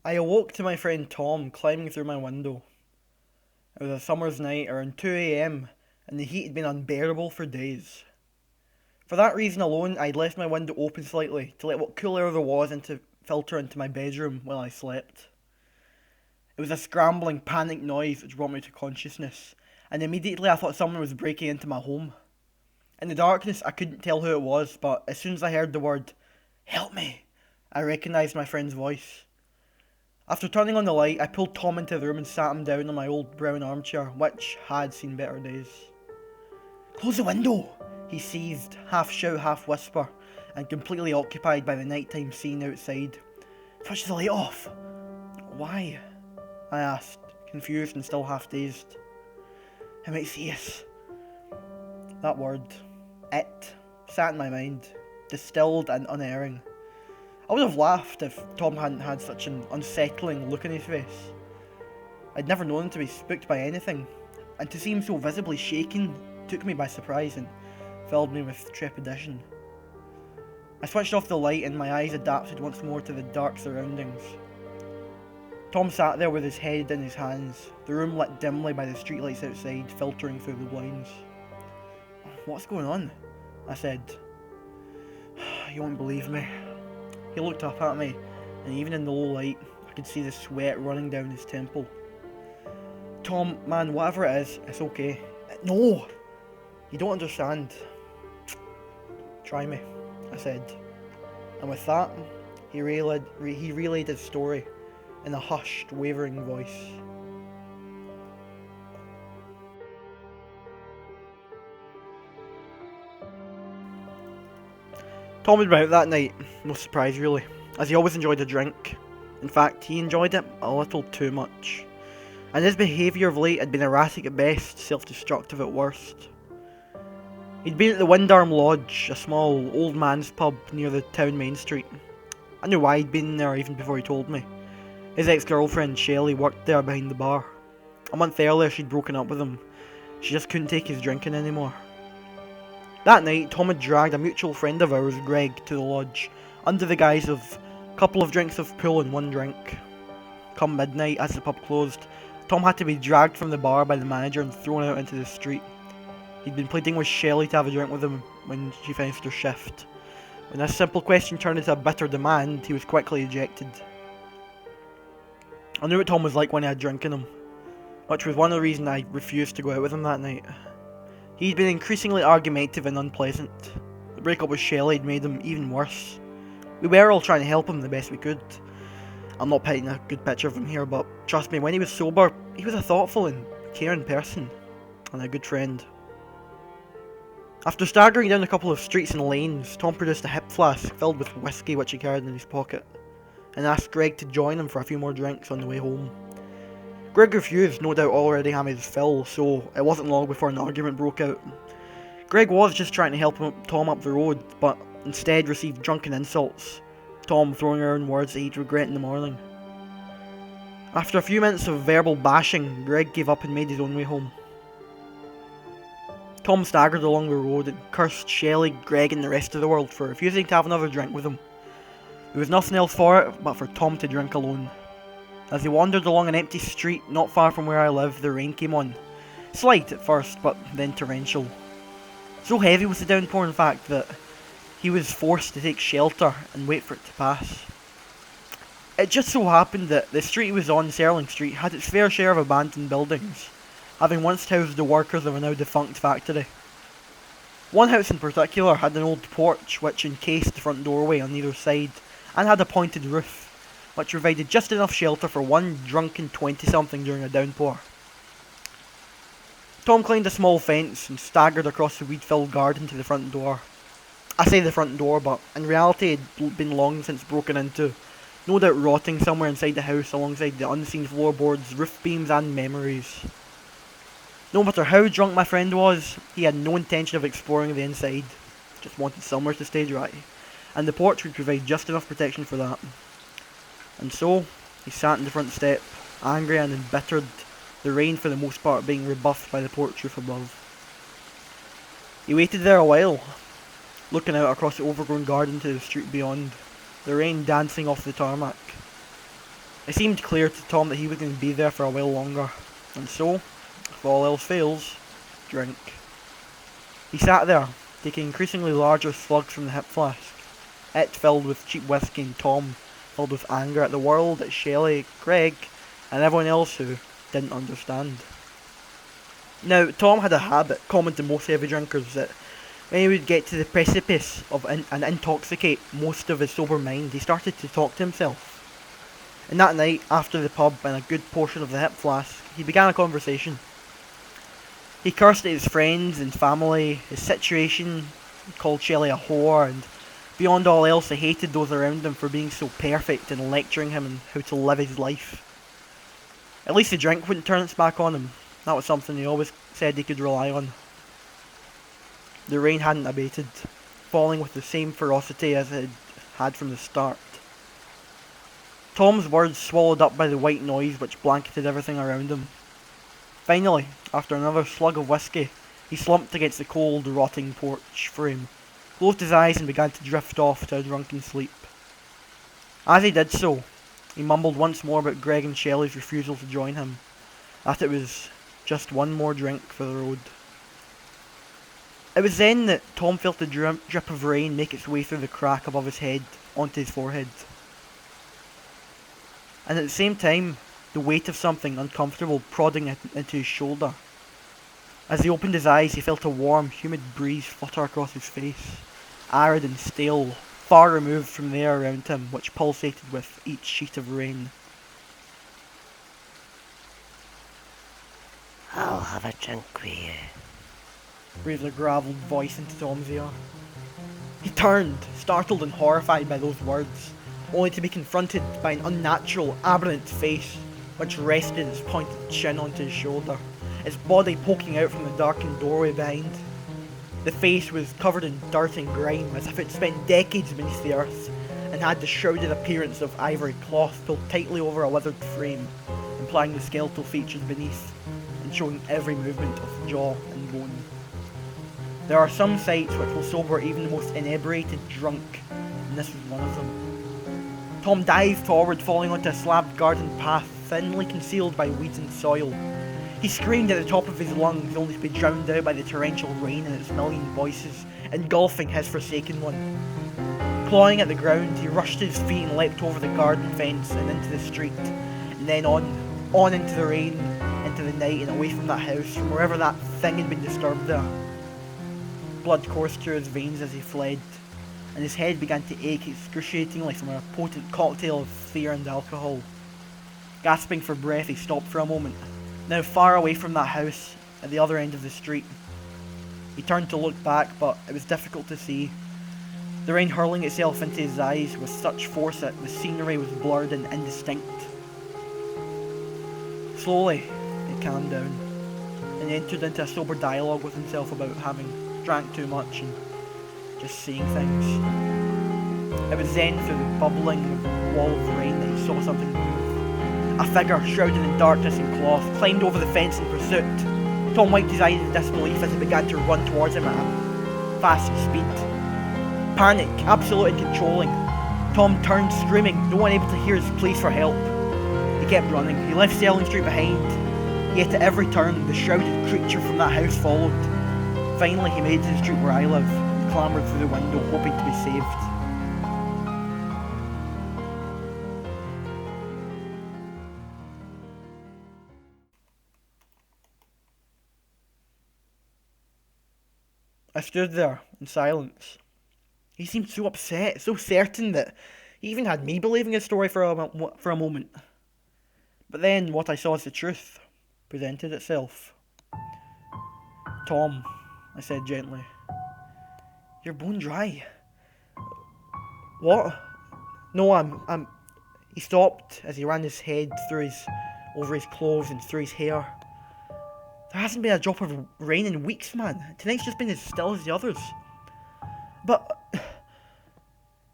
I awoke to my friend Tom climbing through my window. It was a summer's night around 2 a.m., and the heat had been unbearable for days. For that reason alone, I'd left my window open slightly to let what cool air there was filter into my bedroom while I slept. It was a scrambling, panicked noise which brought me to consciousness, and immediately I thought someone was breaking into my home. In the darkness, I couldn't tell who it was, but as soon as I heard the word, "Help me," I recognised my friend's voice. After turning on the light, I pulled Tom into the room and sat him down on my old brown armchair, which had seen better days. "Close the window," he seized, half shout, half whisper, and completely occupied by the nighttime scene outside. "Switch the light off." "Why?" I asked, confused and still half dazed. "It might see us." That word, it, sat in my mind, distilled and unerring. I would have laughed if Tom hadn't had such an unsettling look in his face. I'd never known him to be spooked by anything, and to see him so visibly shaken took me by surprise and filled me with trepidation. I switched off the light and my eyes adapted once more to the dark surroundings. Tom sat there with his head in his hands, the room lit dimly by the streetlights outside filtering through the blinds. "What's going on?" I said. "You won't believe me." He looked up at me, and even in the low light, I could see the sweat running down his temple. "Tom, man, whatever it is, it's okay." "No! You don't understand." "Try me," I said. And with that, he relayed his story in a hushed, wavering voice. Tom had been out that night, no surprise really, as he always enjoyed a drink. In fact, he enjoyed it a little too much. And his behaviour of late had been erratic at best, self-destructive at worst. He'd been at the Windarm Lodge, a small old man's pub near the town main street. I knew why he'd been there even before he told me. His ex-girlfriend Shelley worked there behind the bar. A month earlier she'd broken up with him. She just couldn't take his drinking anymore. That night, Tom had dragged a mutual friend of ours, Greg, to the lodge, under the guise of a couple of drinks of pool and one drink. Come midnight, as the pub closed, Tom had to be dragged from the bar by the manager and thrown out into the street. He'd been pleading with Shelley to have a drink with him when she finished her shift. When this simple question turned into a bitter demand, he was quickly ejected. I knew what Tom was like when he had drink in him, which was one of the reasons I refused to go out with him that night. He'd been increasingly argumentative and unpleasant. The breakup with Shelley had made him even worse. We were all trying to help him the best we could. I'm not painting a good picture of him here, but trust me, when he was sober, he was a thoughtful and caring person, and a good friend. After staggering down a couple of streets and lanes, Tom produced a hip flask filled with whiskey which he carried in his pocket, and asked Greg to join him for a few more drinks on the way home. Greg refused, no doubt already having his fill, so it wasn't long before an argument broke out. Greg was just trying to help Tom up the road, but instead received drunken insults, Tom throwing around words that he'd regret in the morning. After a few minutes of verbal bashing, Greg gave up and made his own way home. Tom staggered along the road and cursed Shelley, Greg and the rest of the world for refusing to have another drink with him. There was nothing else for it but for Tom to drink alone. As he wandered along an empty street not far from where I live, the rain came on. Slight at first, but then torrential. So heavy was the downpour, in fact, that he was forced to take shelter and wait for it to pass. It just so happened that the street he was on, Serling Street, had its fair share of abandoned buildings, having once housed the workers of a now defunct factory. One house in particular had an old porch which encased the front doorway on either side, and had a pointed roof, which provided just enough shelter for one drunken 20-something during a downpour. Tom climbed a small fence and staggered across the weed-filled garden to the front door. I say the front door, but in reality it had been long since broken into, no doubt rotting somewhere inside the house alongside the unseen floorboards, roof beams and memories. No matter how drunk my friend was, he had no intention of exploring the inside, just wanted somewhere to stay dry, and the porch would provide just enough protection for that. And so, he sat on the front step, angry and embittered, the rain for the most part being rebuffed by the porch roof above. He waited there a while, looking out across the overgrown garden to the street beyond, the rain dancing off the tarmac. It seemed clear to Tom that he was going to be there for a while longer, and so, if all else fails, drink. He sat there, taking increasingly larger slugs from the hip flask, it filled with cheap whiskey and Tom filled with anger at the world, at Shelley, Greg, and everyone else who didn't understand. Now, Tom had a habit, common to most heavy drinkers, that when he would get to the precipice of and intoxicate most of his sober mind, he started to talk to himself. And that night, after the pub and a good portion of the hip flask, he began a conversation. He cursed at his friends and family, his situation, he called Shelley a whore, and beyond all else, he hated those around him for being so perfect and lecturing him on how to live his life. At least the drink wouldn't turn its back on him. That was something he always said he could rely on. The rain hadn't abated, falling with the same ferocity as it had from the start. Tom's words swallowed up by the white noise which blanketed everything around him. Finally, after another slug of whiskey, he slumped against the cold, rotting porch frame, closed his eyes and began to drift off to a drunken sleep. As he did so, he mumbled once more about Greg and Shelley's refusal to join him, that it was just one more drink for the road. It was then that Tom felt the drip of rain make its way through the crack above his head onto his forehead. And at the same time, the weight of something uncomfortable prodding into his shoulder. As he opened his eyes, he felt a warm, humid breeze flutter across his face, arid and stale, far removed from the air around him, which pulsated with each sheet of rain. I'll have a drink with you, breathed a gravelled voice into Tom's ear. He turned, startled and horrified by those words, only to be confronted by an unnatural, aberrant face, which rested its pointed chin onto his shoulder, its body poking out from the darkened doorway behind. The face was covered in dirt and grime, as if it spent decades beneath the earth, and had the shrouded appearance of ivory cloth pulled tightly over a withered frame, implying the skeletal features beneath, and showing every movement of jaw and bone. There are some sights which will sober even the most inebriated drunk, and this was one of them. Tom dived forward, falling onto a slabbed garden path, thinly concealed by weeds and soil. He screamed at the top of his lungs, only to be drowned out by the torrential rain and its million voices, engulfing his forsaken one. Clawing at the ground, he rushed to his feet and leapt over the garden fence and into the street, and then on into the rain, into the night, and away from that house, from wherever that thing had been disturbed there. Blood coursed through his veins as he fled, and his head began to ache excruciatingly from a potent cocktail of fear and alcohol. Gasping for breath, he stopped for a moment, now far away from that house, at the other end of the street. He turned to look back, but it was difficult to see, the rain hurling itself into his eyes with such force that the scenery was blurred and indistinct. Slowly, it calmed down, and he entered into a sober dialogue with himself about having drank too much and just seeing things. It was then, through the bubbling wall of rain, that he saw something move. A figure, shrouded in darkness and cloth, climbed over the fence in pursuit. Tom wiped his eyes in disbelief as he began to run towards him at a fast speed. Panic, absolute and controlling. Tom turned, screaming, no one able to hear his pleas for help. He kept running. He left Selling Street behind. Yet at every turn, the shrouded creature from that house followed. Finally, he made it to the street where I live, and clambered through the window, hoping to be saved. I stood there, in silence. He seemed so upset, so certain that he even had me believing his story for a moment. But then, what I saw as the truth presented itself. "Tom," I said gently, "you're bone dry." "What?" "No, I'm... He stopped as he ran his head over his clothes and through his hair. "There hasn't been a drop of rain in weeks, man. Tonight's just been as still as the others." "But..."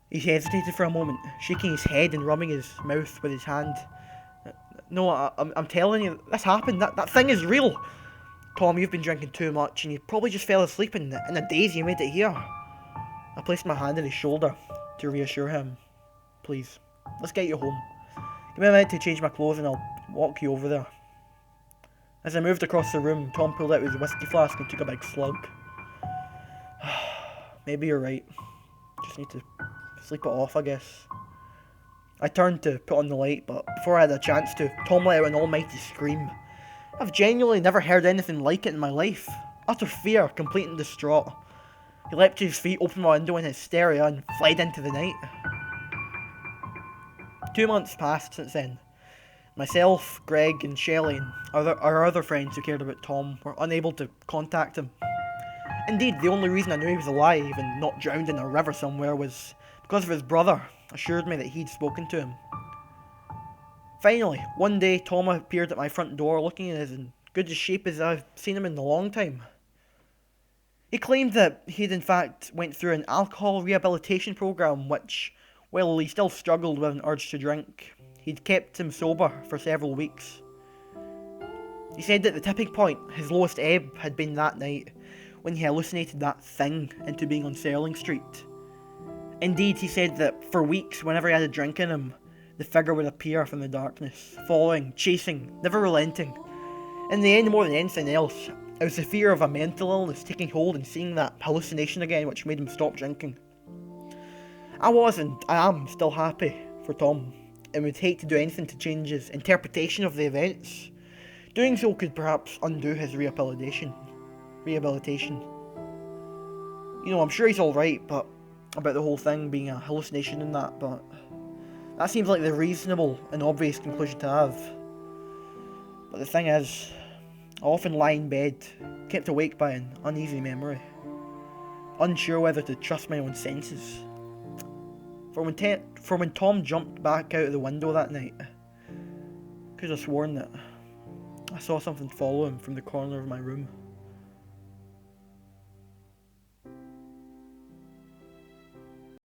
He hesitated for a moment, shaking his head and rubbing his mouth with his hand. "No, I'm telling you, this happened. That thing is real. Tom, you've been drinking too much, and you probably just fell asleep in a daze you made it here." I placed my hand on his shoulder to reassure him. "Please, let's get you home. Give me a minute to change my clothes and I'll walk you over there. As I moved across the room, Tom pulled out his whiskey flask and took a big slug. Maybe you're right. Just need to sleep it off, I guess. I turned to put on the light, but before I had a chance to, Tom let out an almighty scream. I've genuinely never heard anything like it in my life. Utter fear, complete and distraught. He leapt to his feet, opened my window in hysteria, and fled into the night. 2 months passed since then. Myself, Greg, and Shelley, and our other friends who cared about Tom were unable to contact him. Indeed, the only reason I knew he was alive and not drowned in a river somewhere was because of his brother assured me that he'd spoken to him. Finally, one day Tom appeared at my front door looking as in good a shape as I've seen him in a long time. He claimed that he'd in fact went through an alcohol rehabilitation program which, while he still struggled with an urge to drink, he'd kept him sober for several weeks. He said that the tipping point, his lowest ebb, had been that night when he hallucinated that thing into being on Serling Street. Indeed, he said that for weeks, whenever he had a drink in him, the figure would appear from the darkness, following, chasing, never relenting. In the end, more than anything else, it was the fear of a mental illness taking hold and seeing that hallucination again which made him stop drinking. I was and I am still happy for Tom, and would hate to do anything to change his interpretation of the events. Doing so could perhaps undo his rehabilitation. You know, I'm sure he's alright, but about the whole thing being a hallucination and that, but that seems like the reasonable and obvious conclusion to have. But the thing is, I often lie in bed, kept awake by an uneasy memory, unsure whether to trust my own senses. For when Tom jumped back out of the window that night, I could have sworn that I saw something follow him from the corner of my room.